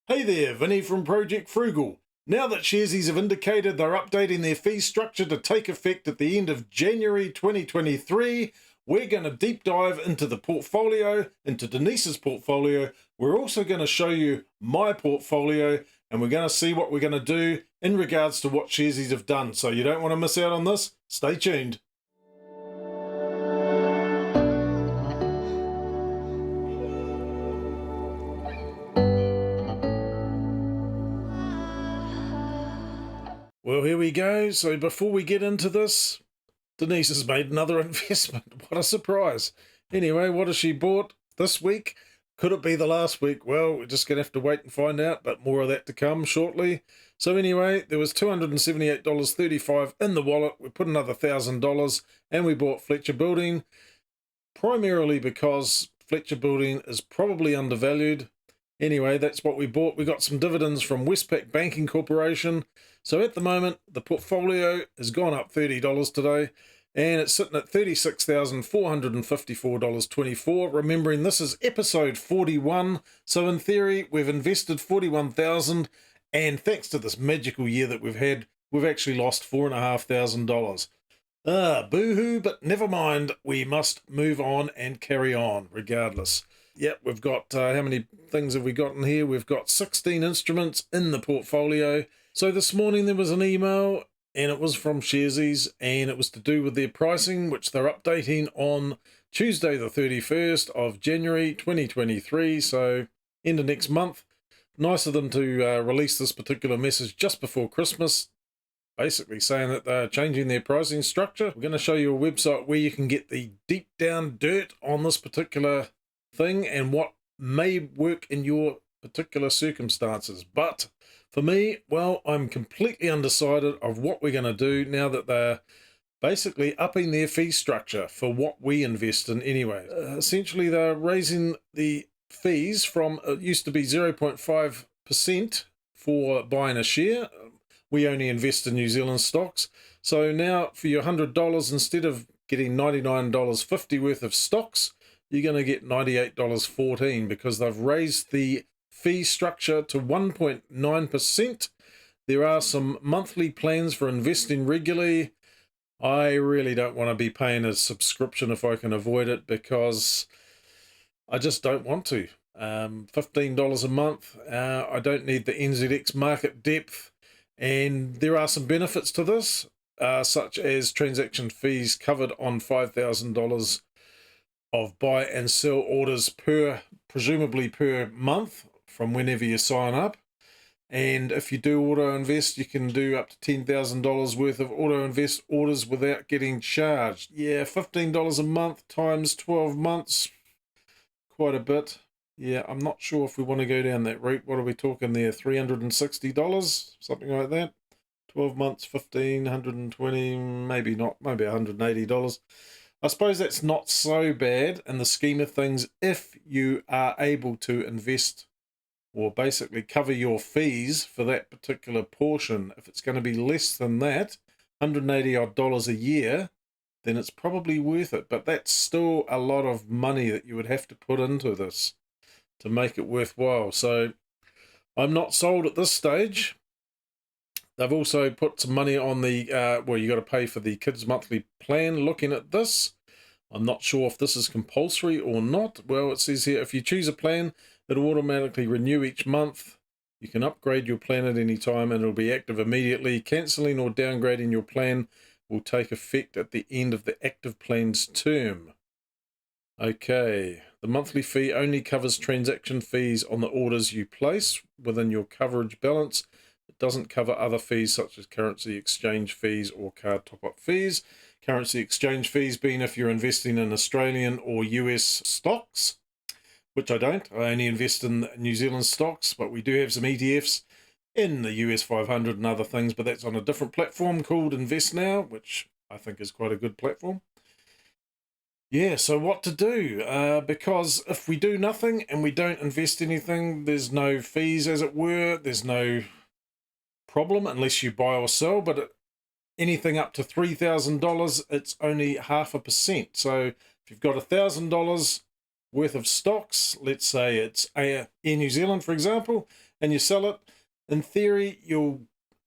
Hey there, Vinnie from Project Frugal. Now that Sharesies have indicated they're updating their fee structure to take effect at the end of January 2023, we're going to deep dive into the portfolio, into Denise's portfolio. We're also going to show you my portfolio, and we're going to see what we're going to do in regards to what Sharesies have done. So you don't want to miss out on this. Stay tuned. Well, here we go. So before we get into this, Denise has made another investment. What a surprise. Anyway, what has she bought this week? Could it be the last week? Well, we're just going to have to wait and find out, but more of that to come shortly. So anyway, there was $278.35 in the wallet. We put another $1,000 and we bought Fletcher Building, primarily because Fletcher Building is probably undervalued. Anyway, that's what we bought. We got some dividends from Westpac Banking Corporation. So at the moment, the portfolio has gone up $30 today, and it's sitting at $36,454.24. Remembering this is episode 41, so in theory, we've invested $41,000, and thanks to this magical year that we've had, we've actually lost $4,500. Boo-hoo, but never mind. We must move on and carry on regardless. Yep, we've got, how many things have we got in here? We've got 16 instruments in the portfolio. So this morning there was an email, and it was from Sharesies, and it was to do with their pricing, which they're updating on Tuesday the 31st of January 2023, so end of next month. Nice of them to release this particular message just before Christmas, basically saying that they're changing their pricing structure. We're going to show you a website where you can get the deep down dirt on this particular thing and what may work in your particular circumstances. But for me, well, I'm completely undecided of what we're going to do now that they're basically upping their fee structure for what we invest in anyway. Essentially, they're raising the fees from, it used to be 0.5% for buying a share. We only invest in New Zealand stocks. So now for your $100, instead of getting $99.50 worth of stocks, you're going to get $98.14 because they've raised the fee structure to 1.9%. There are some monthly plans for investing regularly. I really don't want to be paying a subscription if I can avoid it, because I just don't want to. $15 a month. I don't need the NZX market depth. And there are some benefits to this, such as transaction fees covered on $5,000 of buy and sell orders presumably per month from whenever you sign up. And if you do auto invest, you can do up to $10,000 worth of auto invest orders without getting charged. Yeah, $15 a month times 12 months, quite a bit. Yeah, I'm not sure if we want to go down that route. What are we talking there? $360, something like that. 12 months, $1,520, maybe not, maybe $180. I suppose that's not so bad in the scheme of things if you are able to invest or basically cover your fees for that particular portion. If it's going to be less than that, $180 odd a year, then it's probably worth it. But that's still a lot of money that you would have to put into this to make it worthwhile. So I'm not sold at this stage. They've also put some money on the, well, you got to pay for the kids' monthly plan. Looking at this, I'm not sure if this is compulsory or not. Well, it says here, if you choose a plan, it'll automatically renew each month. You can upgrade your plan at any time and it'll be active immediately. Cancelling or downgrading your plan will take effect at the end of the active plan's term. Okay, the monthly fee only covers transaction fees on the orders you place within your coverage balance. It doesn't cover other fees such as currency exchange fees or card top-up fees. Currency exchange fees being if you're investing in Australian or US stocks, which I don't. I only invest in New Zealand stocks, but we do have some ETFs in the US 500 and other things, but that's on a different platform called Invest Now, which I think is quite a good platform. Yeah, so what to do? Because if we do nothing and we don't invest anything, there's no fees, as it were. There's no problem unless you buy or sell, but anything up to $3,000, it's only 0.5%. So if you've got $1,000 worth of stocks, let's say it's Air New Zealand, for example, and you sell it, in theory, you'll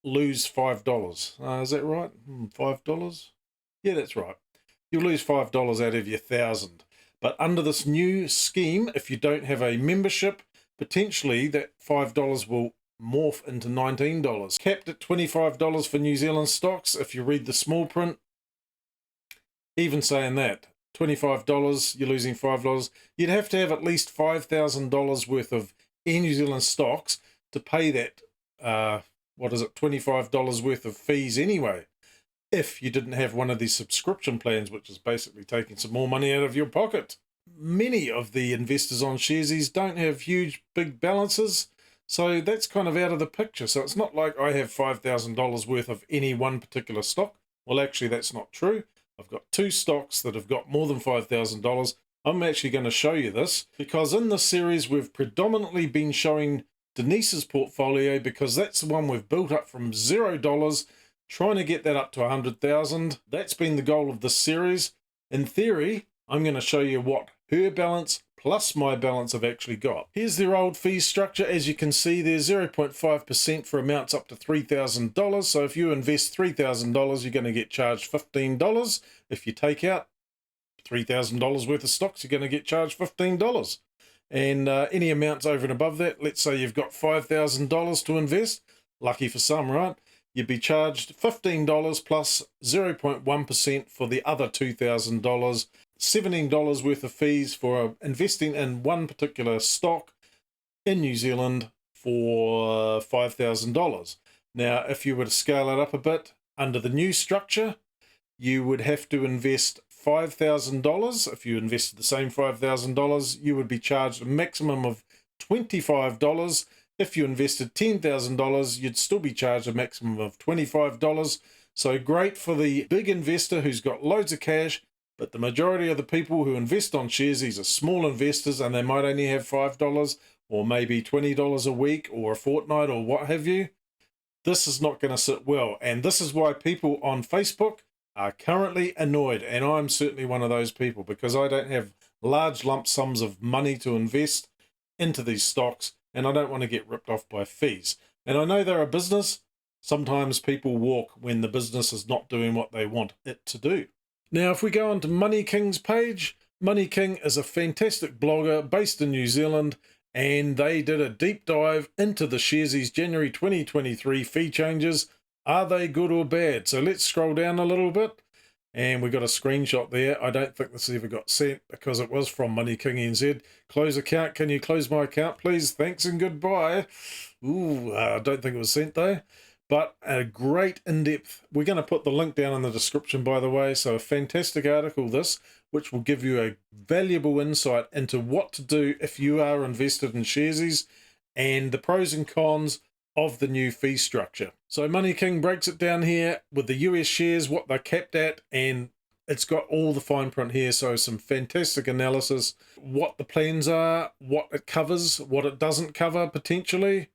lose $5. Is that right? $5? Yeah, that's right. You'll lose $5 out of your 1,000. But under this new scheme, if you don't have a membership, potentially that $5 will morph into $19. Capped at $25 for New Zealand stocks. If you read the small print, even saying that, $25, you're losing $5. You'd have to have at least $5,000 worth of Air New Zealand stocks to pay that, $25 worth of fees anyway, if you didn't have one of these subscription plans, which is basically taking some more money out of your pocket. Many of the investors on Sharesies don't have huge, big balances, so that's kind of out of the picture. So it's not like I have $5,000 worth of any one particular stock. Well, actually, that's not true. I've got 2 stocks that have got more than $5,000. I'm actually going to show you this because in this series, we've predominantly been showing Denise's portfolio because that's the one we've built up from $0, trying to get that up to 100,000. That's been the goal of this series. In theory, I'm going to show you what her balance plus my balance have actually got. Here's their old fee structure. As you can see, there's 0.5% for amounts up to $3,000. So if you invest $3,000, you're going to get charged $15. If you take out $3,000 worth of stocks, you're going to get charged $15. And any amounts over and above that, let's say you've got $5,000 to invest, lucky for some, right? You'd be charged $15 plus 0.1% for the other $2,000, $17 worth of fees for investing in one particular stock in New Zealand for $5,000. Now, if you were to scale it up a bit, under the new structure, you would have to invest $5,000. If you invested the same $5,000, you would be charged a maximum of $25. If you invested $10,000, you'd still be charged a maximum of $25. So great for the big investor who's got loads of cash, but the majority of the people who invest on Sharesies are small investors and they might only have $5 or maybe $20 a week or a fortnight or what have you. This is not going to sit well. And this is why people on Facebook are currently annoyed. And I'm certainly one of those people because I don't have large lump sums of money to invest into these stocks and I don't want to get ripped off by fees. And I know they're a business. Sometimes people walk when the business is not doing what they want it to do. Now, if we go on to Money King's page, Money King is a fantastic blogger based in New Zealand, and they did a deep dive into the Sharesies January 2023 fee changes. Are they good or bad? So let's scroll down a little bit, and we got a screenshot there. I don't think this ever got sent because it was from Money King NZ. Close account. Can you close my account, please? Thanks and goodbye. Ooh, I don't think it was sent though. But a great in-depth, we're going to put the link down in the description, by the way. So a fantastic article, this, which will give you a valuable insight into what to do if you are invested in Sharesies and the pros and cons of the new fee structure. So Money King breaks it down here with the US shares, what they're capped at, and it's got all the fine print here. So some fantastic analysis, what the plans are, what it covers, what it doesn't cover potentially.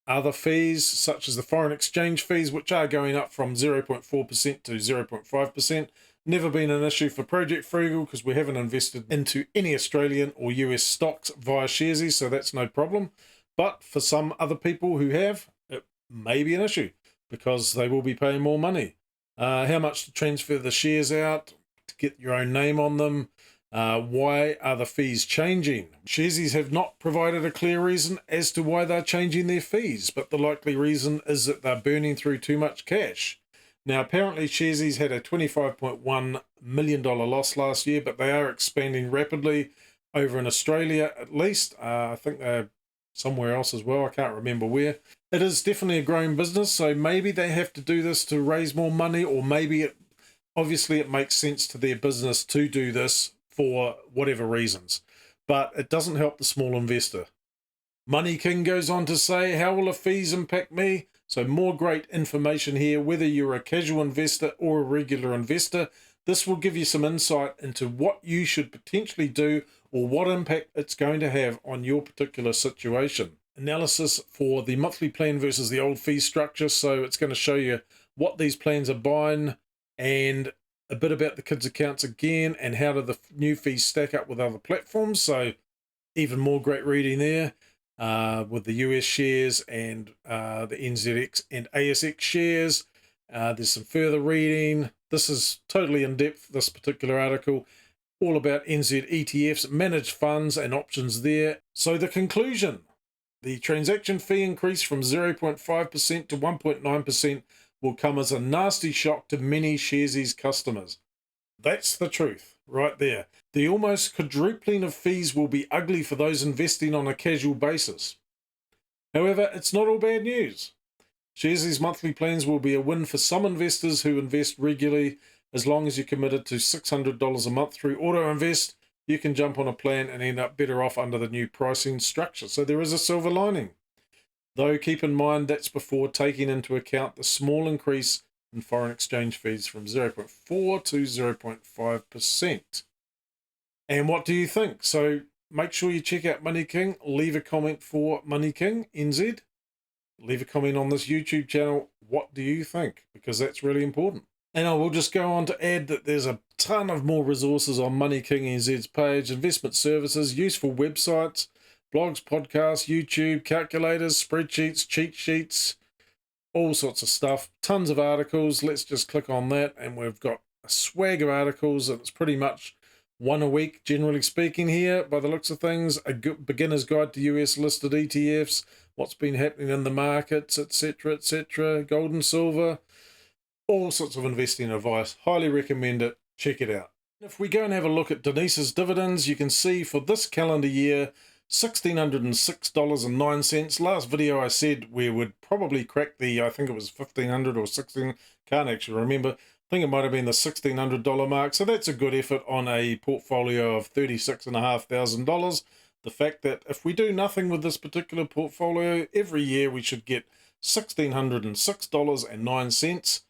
Other fees, such as the foreign exchange fees, which are going up from 0.4% to 0.5%. Never been an issue for Project Frugal because we haven't invested into any Australian or US stocks via Sharesies, so that's no problem. But for some other people who have, it may be an issue because they will be paying more money. How much to transfer the shares out, to get your own name on them. Why are the fees changing? Sharesies have not provided a clear reason as to why they're changing their fees, but the likely reason is that they're burning through too much cash. Now, apparently Sharesies had a $25.1 million loss last year, but they are expanding rapidly over in Australia at least. I think they're somewhere else as well. I can't remember where. It is definitely a growing business, so maybe they have to do this to raise more money, or maybe obviously it makes sense to their business to do this for whatever reasons, but it doesn't help the small investor. Money King goes on to say, how will the fees impact me? So more great information here, whether you're a casual investor or a regular investor. This will give you some insight into what you should potentially do or what impact it's going to have on your particular situation. Analysis for the monthly plan versus the old fee structure. So it's going to show you what these plans are buying and a bit about the kids' accounts again, and how do the new fees stack up with other platforms. So even more great reading there with the US shares and the NZX and ASX shares. There's some further reading. This is totally in depth, this particular article, all about NZ ETFs, managed funds and options there. So the conclusion, the transaction fee increase from 0.5% to 1.9% will come as a nasty shock to many Sharesies customers. That's the truth right there. The almost quadrupling of fees will be ugly for those investing on a casual basis. However, it's not all bad news. Sharesies monthly plans will be a win for some investors who invest regularly. As long as you're committed to $600 a month through Auto Invest, you can jump on a plan and end up better off under the new pricing structure. So there is a silver lining. Though keep in mind that's before taking into account the small increase in foreign exchange fees from 0.4 to 0.5%. And what do you think? So make sure you check out Money King. Leave a comment for Money King NZ. Leave a comment on this YouTube channel. What do you think? Because that's really important. And I will just go on to add that there's a ton of more resources on Money King NZ's page, investment services, useful websites, blogs, podcasts, YouTube, calculators, spreadsheets, cheat sheets, all sorts of stuff, tons of articles. Let's just click on that and we've got a swag of articles, and it's pretty much one a week, generally speaking here, by the looks of things. A good beginner's guide to US listed ETFs, what's been happening in the markets, etc., gold and silver, all sorts of investing advice. Highly recommend it. Check it out. If we go and have a look at Denise's dividends, you can see for this calendar year, $1,606.09. Last video I said we would probably crack the, I think it was 1,500 or 16, can't actually remember. I think it might have been the $1,600 mark. So that's a good effort on a portfolio of $36,500. The fact that if we do nothing with this particular portfolio, every year we should get $1,606.09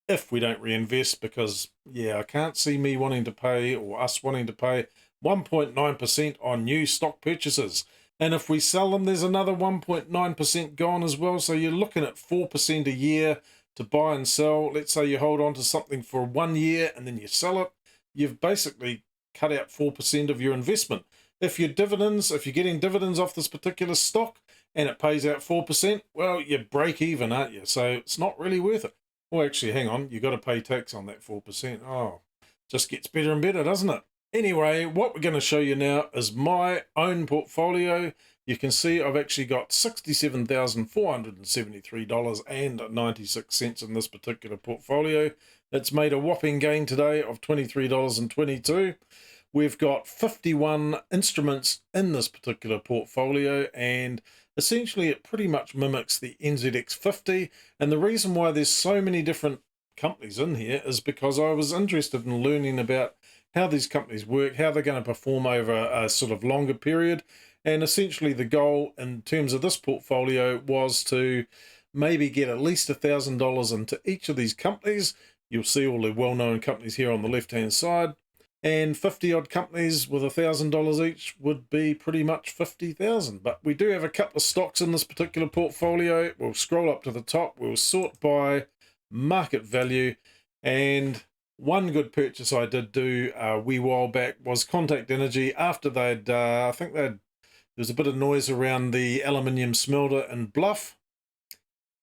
if we don't reinvest, because, yeah, I can't see me wanting to pay, or us wanting to pay, 1.9% on new stock purchases. And if we sell them, there's another 1.9% gone as well. So you're looking at 4% a year to buy and sell. Let's say you hold on to something for 1 year and then you sell it. You've basically cut out 4% of your investment. If you're getting dividends off this particular stock and it pays out 4%, well, you break even, aren't you? So it's not really worth it. Well, actually, hang on, you've got to pay tax on that 4%. Oh, just gets better and better, doesn't it? Anyway, what we're going to show you now is my own portfolio. You can see I've actually got $67,473.96 in this particular portfolio. It's made a whopping gain today of $23.22. We've got 51 instruments in this particular portfolio, and essentially it pretty much mimics the NZX 50. And the reason why there's so many different companies in here is because I was interested in learning about how these companies work, how they're going to perform over a sort of longer period. And essentially the goal in terms of this portfolio was to maybe get at least $1,000 into each of these companies. You'll see all the well-known companies here on the left-hand side. And 50 odd companies with $1,000 each would be pretty much 50,000. But we do have a couple of stocks in this particular portfolio. We'll scroll up to the top. We'll sort by market value. And one good purchase I did do a wee while back was Contact Energy. After they'd, I think there was a bit of noise around the aluminium smelter in Bluff,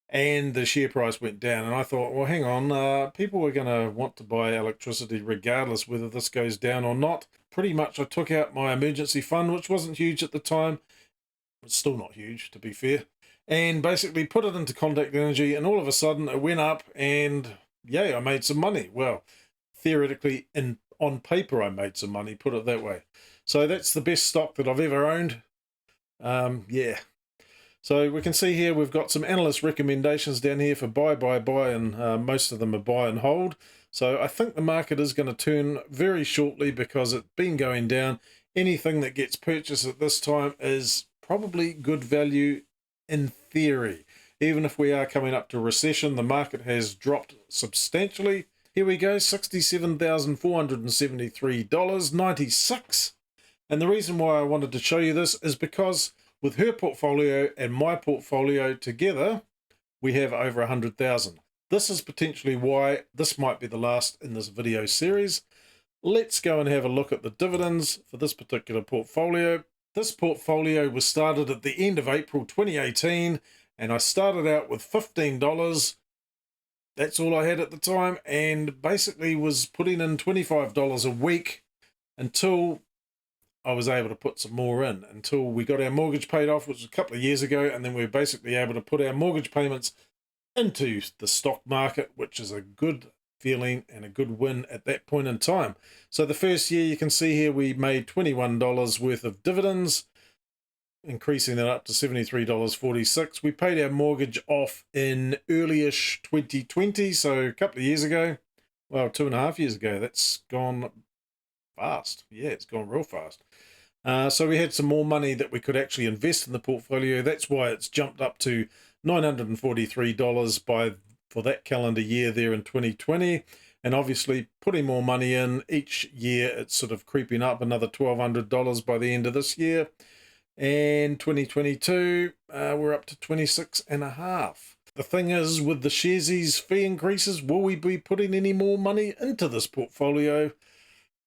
and the share price went down. And I thought, well, hang on, people are going to want to buy electricity regardless whether this goes down or not. Pretty much I took out my emergency fund, which wasn't huge at the time. It's still not huge, to be fair. And basically put it into Contact Energy, and all of a sudden it went up, and yay, I made some money. Well, theoretically, on paper, I made some money, put it that way. So that's the best stock that I've ever owned. Yeah. So we can see here we've got some analyst recommendations down here for buy, and most of them are buy and hold. So I think the market is going to turn very shortly because it's been going down. Anything that gets purchased at this time is probably good value in theory. Even if we are coming up to recession, the market has dropped substantially. Here we go, $67,473.96. And the reason why I wanted to show you this is because with her portfolio and my portfolio together, we have over 100,000. This is potentially why this might be the last in this video series. Let's go and have a look at the dividends for this particular portfolio. This portfolio was started at the end of April 2018, and I started out with $15. That's all I had at the time, and basically was putting in $25 a week until I was able to put some more in, until we got our mortgage paid off, which was a couple of years ago, and then we were basically able to put our mortgage payments into the stock market, which is a good feeling and a good win at that point in time. So the first year, you can see here, we made $21 worth of dividends, increasing that up to $73.46. We paid our mortgage off in early-ish 2020, so a couple of years ago. Well, 2.5 years ago. That's gone fast. Yeah, it's gone real fast. So we had some more money that we could actually invest in the portfolio. That's why it's jumped up to $943 for that calendar year there in 2020. And obviously putting more money in each year, it's sort of creeping up another $1,200 by the end of this year. And 2022, we're up to 26.5. The thing is, with the Sharesies fee increases, will we be putting any more money into this portfolio?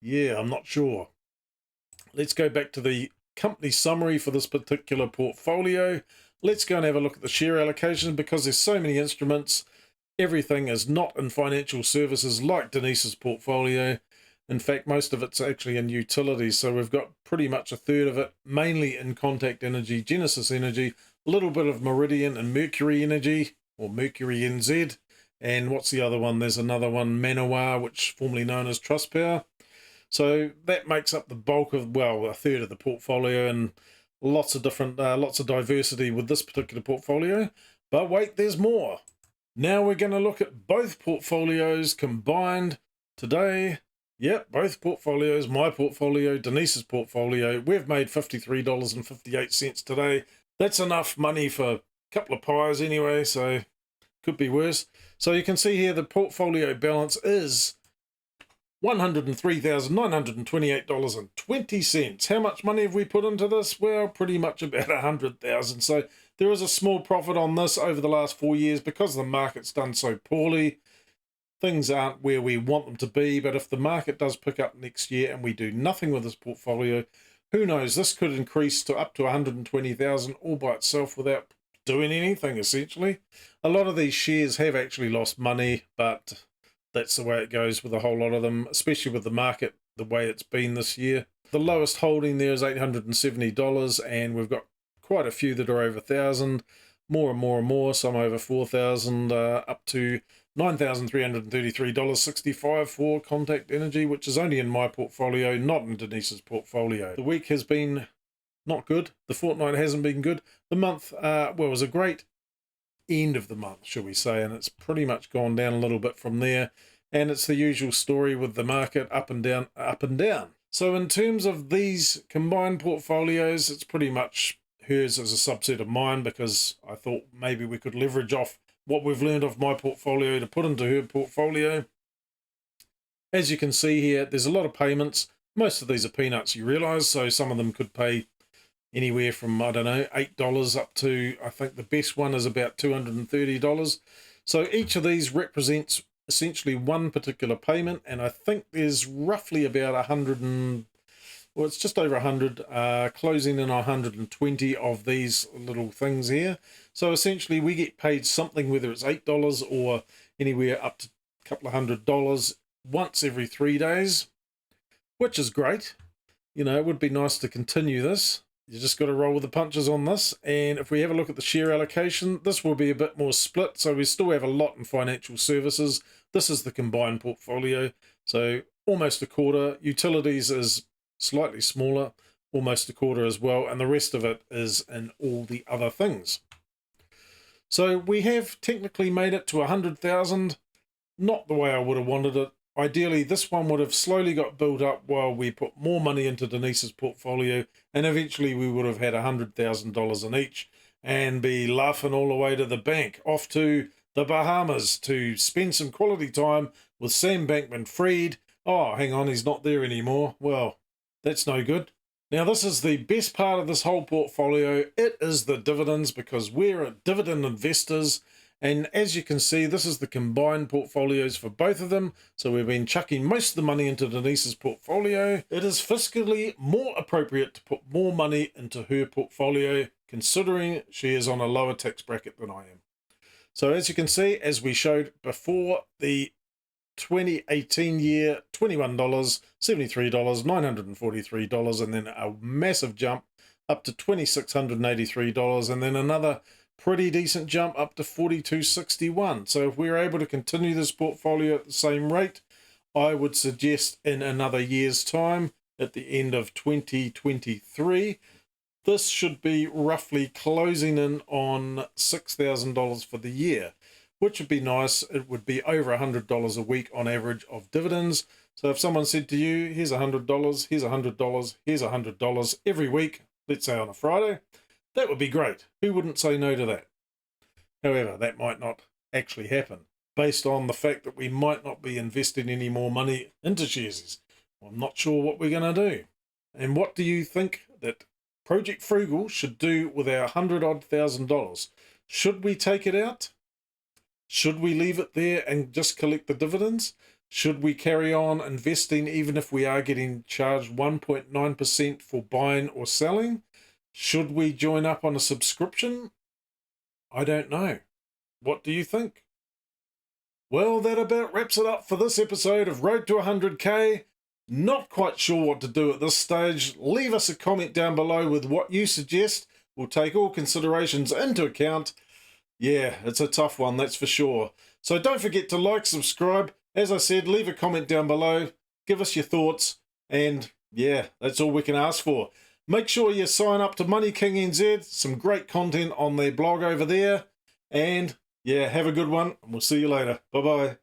Yeah, I'm not sure. Let's go back to the company summary for this particular portfolio. Let's go and have a look at the share allocation, because there's so many instruments. Everything is not in financial services like Denise's portfolio. In fact, most of it's actually in utilities. So we've got pretty much a third of it, mainly in Contact Energy, Genesis Energy, a little bit of Meridian and Mercury Energy, or Mercury NZ. And what's the other one? There's another one, Manawa, which formerly known as Trustpower. So that makes up the bulk of, well, a third of the portfolio, and lots of different, lots of diversity with this particular portfolio. But wait, there's more. Now we're going to look at both portfolios combined today. Yep, both portfolios, my portfolio, Denise's portfolio. We've made $53.58 today. That's enough money for a couple of pies anyway, so could be worse. So you can see here the portfolio balance is $103,928.20. How much money have we put into this? Well, pretty much about $100,000. So there is a small profit on this over the last 4 years because the market's done so poorly. Things aren't where we want them to be, but if the market does pick up next year and we do nothing with this portfolio, who knows? This could increase to up to $120,000 all by itself without doing anything, essentially. A lot of these shares have actually lost money, but that's the way it goes with a whole lot of them, especially with the market the way it's been this year. The lowest holding there is $870, and we've got quite a few that are over 1,000, more and more and more, some over 4,000, up to $9,333.65 for Contact Energy, which is only in my portfolio, not in Denise's portfolio. The week has been not good. The fortnight hasn't been good. The month, well, it was a great end of the month, shall we say, and it's pretty much gone down a little bit from there. And it's the usual story with the market, up and down, up and down. So in terms of these combined portfolios, it's pretty much hers as a subset of mine, because I thought maybe we could leverage off what we've learned of my portfolio to put into her portfolio. As you can see here, there's a lot of payments. Most of these are peanuts, you realize, so some of them could pay anywhere from, I don't know, $8 up to, I think the best one is about $230. So each of these represents essentially one particular payment, and I think there's roughly about 100 and, well, it's just over 100, closing in 120 of these little things here. So essentially we get paid something, whether it's $8 or anywhere up to a couple of $100 once every 3 days, which is great. You know, it would be nice to continue this. You just got to roll with the punches on this. And if we have a look at the share allocation, this will be a bit more split. So we still have a lot in financial services. This is the combined portfolio. So almost a quarter. Utilities is slightly smaller, almost a quarter as well. And the rest of it is in all the other things. So we have technically made it to 100,000. Not the way I would have wanted it. Ideally, this one would have slowly got built up while we put more money into Denise's portfolio, and eventually we would have had $100,000 in each and be laughing all the way to the bank, off to the Bahamas to spend some quality time with Sam Bankman-Fried. Oh, hang on, he's not there anymore. Well, that's no good. Now, this is the best part of this whole portfolio. It is the dividends, because we're dividend investors, And as you can see, this is the combined portfolios for both of them. So we've been chucking most of the money into Denise's portfolio. It is fiscally more appropriate to put more money into her portfolio, considering she is on a lower tax bracket than I am. So as you can see, as we showed before, the 2018 year, $21, $73, $943, and then a massive jump up to $2,683, and then another pretty decent jump up to $42.61. So if we're able to continue this portfolio at the same rate, I would suggest in another year's time, at the end of 2023, this should be roughly closing in on $6,000 for the year, which would be nice. It would be over $100 a week on average of dividends. So if someone said to you, here's $100, here's $100, here's $100 every week, let's say on a Friday, that would be great. Who wouldn't say no to that? However, that might not actually happen based on the fact that we might not be investing any more money into Sharesies. I'm not sure what we're going to do. And what do you think that Project Frugal should do with our $100,000? Should we take it out? Should we leave it there and just collect the dividends? Should we carry on investing even if we are getting charged 1.9% for buying or selling? Should we join up on a subscription? I don't know. What do you think? Well, that about wraps it up for this episode of Road to 100K. Not quite sure what to do at this stage. Leave us a comment down below with what you suggest. We'll take all considerations into account. Yeah, it's a tough one, that's for sure. So don't forget to like, subscribe. As I said, leave a comment down below. Give us your thoughts. And yeah, that's all we can ask for. Make sure you sign up to Money King NZ. Some great content on their blog over there. And yeah, have a good one. And we'll see you later. Bye-bye.